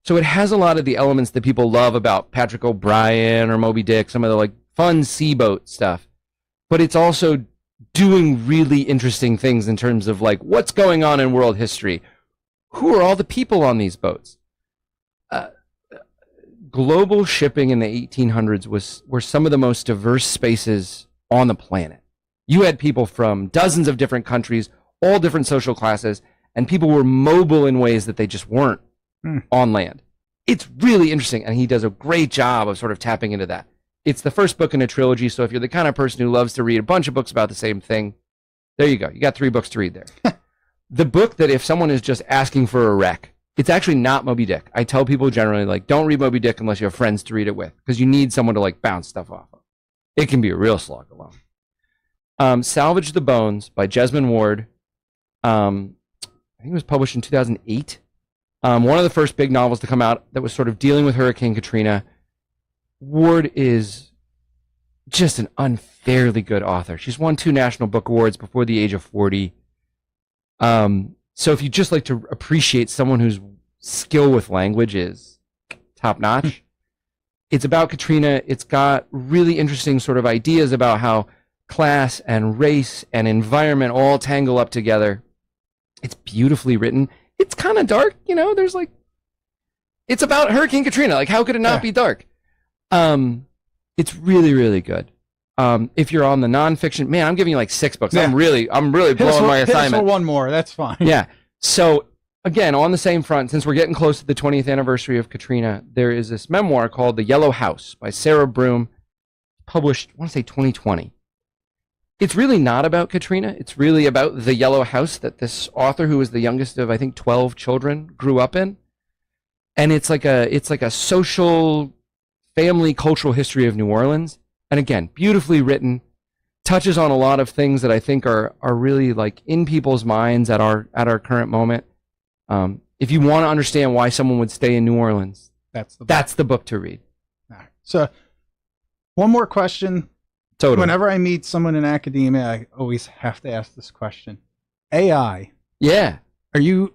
So it has a lot of the elements that people love about Patrick O'Brien or Moby Dick, some of the fun sea boat stuff. But it's also doing really interesting things in terms of what's going on in world history. Who are all the people on these boats? Global shipping in the 1800s were some of the most diverse spaces on the planet. You had people from dozens of different countries, all different social classes, and people were mobile in ways that they just weren't on land. It's really interesting, and he does a great job of sort of tapping into that. It's the first book in a trilogy, so if you're the kind of person who loves to read a bunch of books about the same thing, there you go. You got 3 books to read there. The book that if someone is just asking for a rec, it's actually not Moby Dick. I tell people generally, don't read Moby Dick unless you have friends to read it with, because you need someone to bounce stuff off of. It can be a real slog alone. Salvage the Bones by Jesmyn Ward. I think it was published in 2008. One of the first big novels to come out that was sort of dealing with Hurricane Katrina. Ward is just an unfairly good author. She's won 2 National Book Awards before the age of 40. So if you just like to appreciate someone whose skill with language is top notch, it's about Katrina. It's got really interesting sort of ideas about how class and race and environment all tangle up together. It's beautifully written. It's kind of dark, there's it's about Hurricane Katrina. How could it not be dark? It's really, really good. If you're on the nonfiction, man, I'm giving you 6 books. Yeah. I'm really blowing my assignment. Hit us for one more. That's fine. Yeah. So again, on the same front, since we're getting close to the 20th anniversary of Katrina, there is this memoir called The Yellow House by Sarah Broom, published, I want to say 2020. It's really not about Katrina. It's really about the yellow house that this author, who was the youngest of, I think, 12 children, grew up in. And it's like a social, family, cultural history of New Orleans. And again, beautifully written, touches on a lot of things that I think are really in people's minds at our current moment. If you want to understand why someone would stay in New Orleans, that's the book to read. All right. So, one more question. Totally. Whenever I meet someone in academia, I always have to ask this question. AI. Yeah. Are you,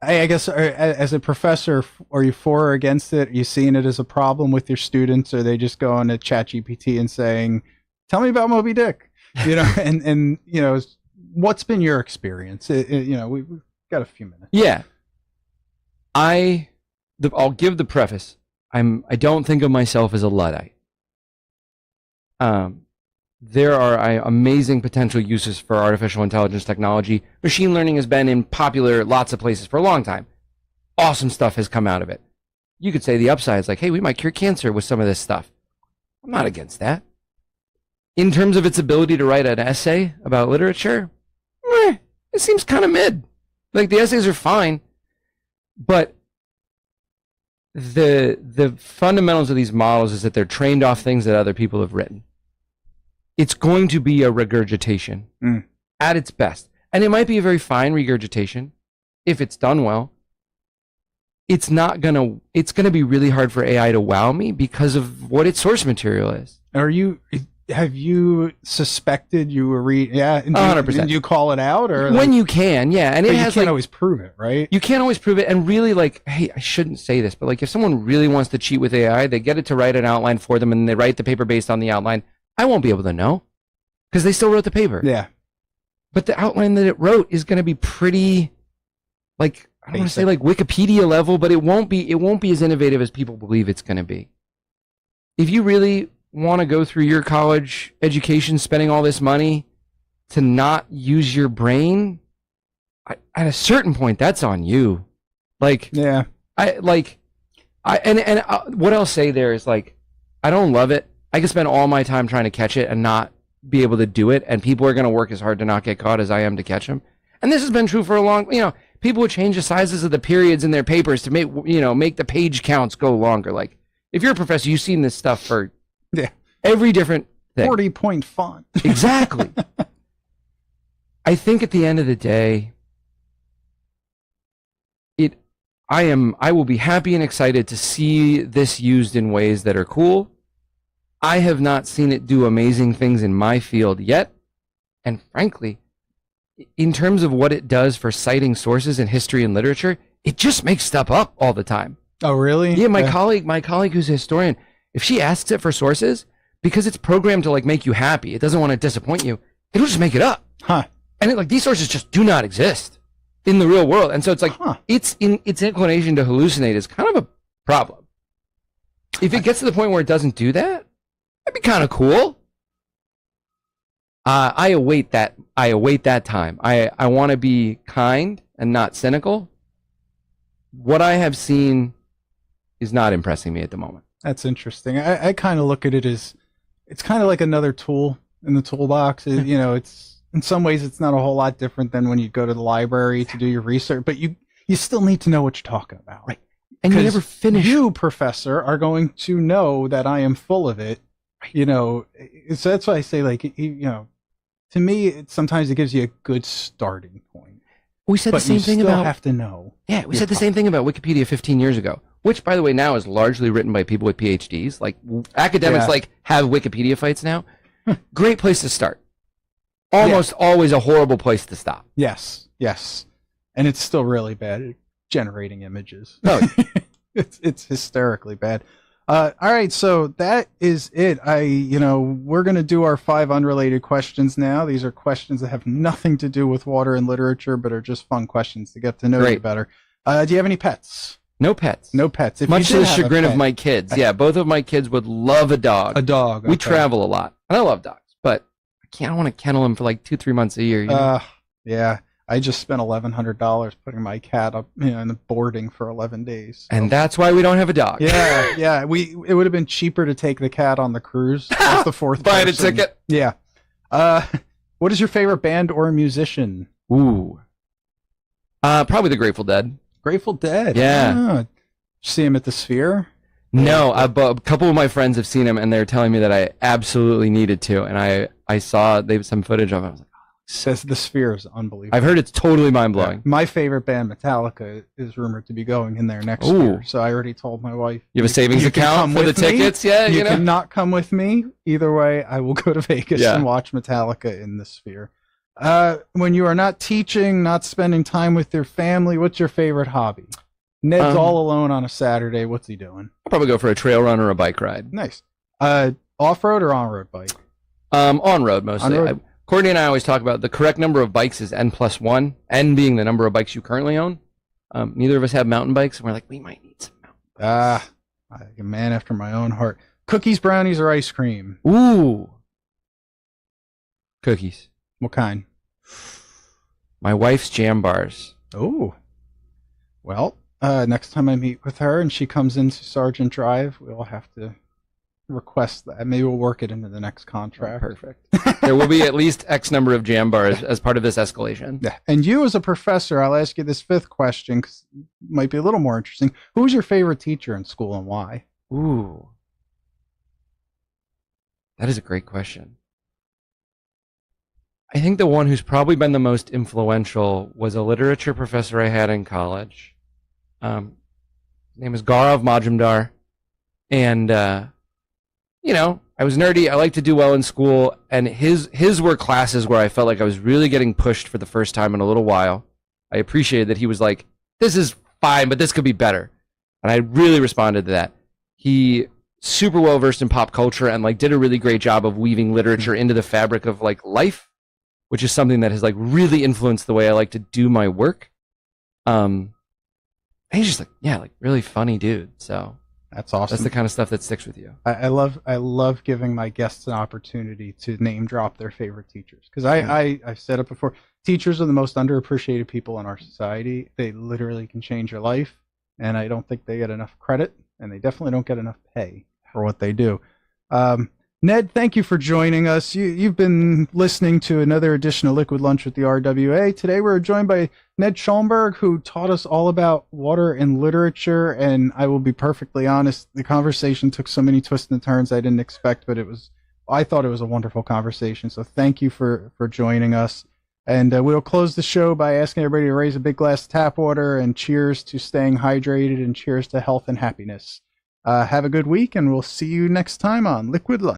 I guess, as a professor, are you for or against it? Are you seeing it as a problem with your students? Or are they just going to ChatGPT and saying, tell me about Moby Dick? And what's been your experience? We've got a few minutes. Yeah. I'll give the preface. I don't think of myself as a Luddite. There are amazing potential uses for artificial intelligence technology. Machine learning has been in popular lots of places for a long time. Awesome stuff has come out of it. You could say the upside is hey, we might cure cancer with some of this stuff. I'm not against that. In terms of its ability to write an essay about literature, it seems kind of mid. The essays are fine, but the fundamentals of these models is that they're trained off things that other people have written. It's going to be a regurgitation at its best. And it might be a very fine regurgitation if it's done well. It's going to be really hard for AI to wow me because of what its source material is. Have you suspected you were reading? Yeah, 100%. Did you call it out, or when you can? Yeah, and you can't always prove it, right? You can't always prove it, and really, hey, I shouldn't say this, but if someone really wants to cheat with AI, they get it to write an outline for them, and they write the paper based on the outline. I won't be able to know because they still wrote the paper. Yeah. But the outline that it wrote is going to be pretty, like, I don't want to say like Wikipedia level, but it won't be as innovative as people believe it's going to be. If you really want to go through your college education spending all this money to not use your brain, at a certain point, that's on you. Like, yeah, what I'll say there is, like, I don't love it. I can spend all my time trying to catch it and not be able to do it, and people are going to work as hard to not get caught as I am to catch them. And this has been true for a long, people would change the sizes of the periods in their papers to make the page counts go longer. Like, if you're a professor, you've seen this stuff for every different thing. 40-point font. Exactly. I think at the end of the day, I will be happy and excited to see this used in ways that are cool. I have not seen it do amazing things in my field yet. And frankly, in terms of what it does for citing sources in history and literature, it just makes stuff up all the time. Oh, really? Yeah, my colleague who's a historian, if she asks it for sources, because it's programmed to like make you happy, it doesn't want to disappoint you, it'll just make it up. Huh. And these sources just do not exist in the real world. And so it's like, its inclination to hallucinate is kind of a problem. If it gets to the point where it doesn't do that, that'd be kind of cool. I await that time. I want to be kind and not cynical. What I have seen is not impressing me at the moment. That's interesting. I kind of look at it as it's kind of like another tool in the toolbox. It's in some ways it's not a whole lot different than when you go to the library to do your research, but you still need to know what you're talking about. Right. And you never finish. You, professor, are going to know that I am full of it. So that's why I say, like, to me, sometimes it gives you a good starting point. We said the same thing about. You still have to know. Yeah, we said the same thing about Wikipedia 15 years ago, which, by the way, now is largely written by people with PhDs. Like, academics have Wikipedia fights now. Great place to start. Almost always a horrible place to stop. Yes. And it's still really bad at generating images. Oh, it's hysterically bad. All right, so that is it. We're going to do our 5 unrelated questions now. These are questions that have nothing to do with water and literature, but are just fun questions to get to know you better. Do you have any pets? No pets. No pets. Much to the chagrin of my kids. Yeah, both of my kids would love a dog. A dog. Okay. We travel a lot, and I love dogs, but I don't want to kennel him for like 2-3 months a year. Yeah. I just spent $1,100 putting my cat up in the boarding for 11 days. So. And that's why we don't have a dog. Yeah. It would have been cheaper to take the cat on the cruise. That's the fourth Buy person. a ticket. Yeah. What is your favorite band or musician? Ooh. Probably the Grateful Dead. Grateful Dead. Yeah. Did you see him at the Sphere? No, a couple of my friends have seen him, and they're telling me that I absolutely needed to. And I saw some footage of him. I was like, says the Sphere is unbelievable. I've heard it's totally mind-blowing. Yeah. My favorite band, Metallica, is rumored to be going in there next year. So I already told my wife. You have a savings account for the tickets? Yeah, you cannot come with me. Either way, I will go to Vegas and watch Metallica in the Sphere. When you are not teaching, not spending time with your family, what's your favorite hobby? Ned's all alone on a Saturday. What's he doing? I'll probably go for a trail run or a bike ride. Nice. Off-road or on-road bike? On-road mostly. On-road? Courtney and I always talk about the correct number of bikes is N+1, N being the number of bikes you currently own. Neither of us have mountain bikes, and we're like, we might need some mountain bikes. A man after my own heart. Cookies, brownies, or ice cream? Ooh. Cookies. What kind? My wife's jam bars. Oh. Well, next time I meet with her and she comes into Sergeant Drive, we'll have to request that. Maybe we'll work it into the next contract. Perfect. There will be at least X number of jam bars as part of this escalation. Yeah. And you as a professor, I'll ask you this 5th question because it might be a little more interesting. Who was your favorite teacher in school and why? Ooh. That is a great question. I think the one who's probably been the most influential was a literature professor I had in college. His name is Gaurav Majumdar. And, I was nerdy. I liked to do well in school. And his were classes where I felt like I was really getting pushed for the first time in a little while. I appreciated that he was like, this is fine, but this could be better. And I really responded to that. He super well versed in pop culture and like did a really great job of weaving literature into the fabric of like life, which is something that has like really influenced the way I like to do my work. He's just like, yeah, like really funny dude. So That's awesome. that's the kind of stuff that sticks with you. I love giving my guests an opportunity to name drop their favorite teachers, because I've said it before. Teachers are the most underappreciated people in our society. They literally can change your life, and I don't think they get enough credit, and they definitely don't get enough pay for what they do. Ned, thank you for joining us. You've been listening to another edition of Liquid Lunch with the RWA. Today we're joined by Ned Schallenberg, who taught us all about water and literature. And I will be perfectly honest, the conversation took so many twists and turns I didn't expect, but I thought it was a wonderful conversation. So thank you for joining us. And we'll close the show by asking everybody to raise a big glass of tap water, and cheers to staying hydrated, and cheers to health and happiness. Have a good week, and we'll see you next time on Liquid Lunch.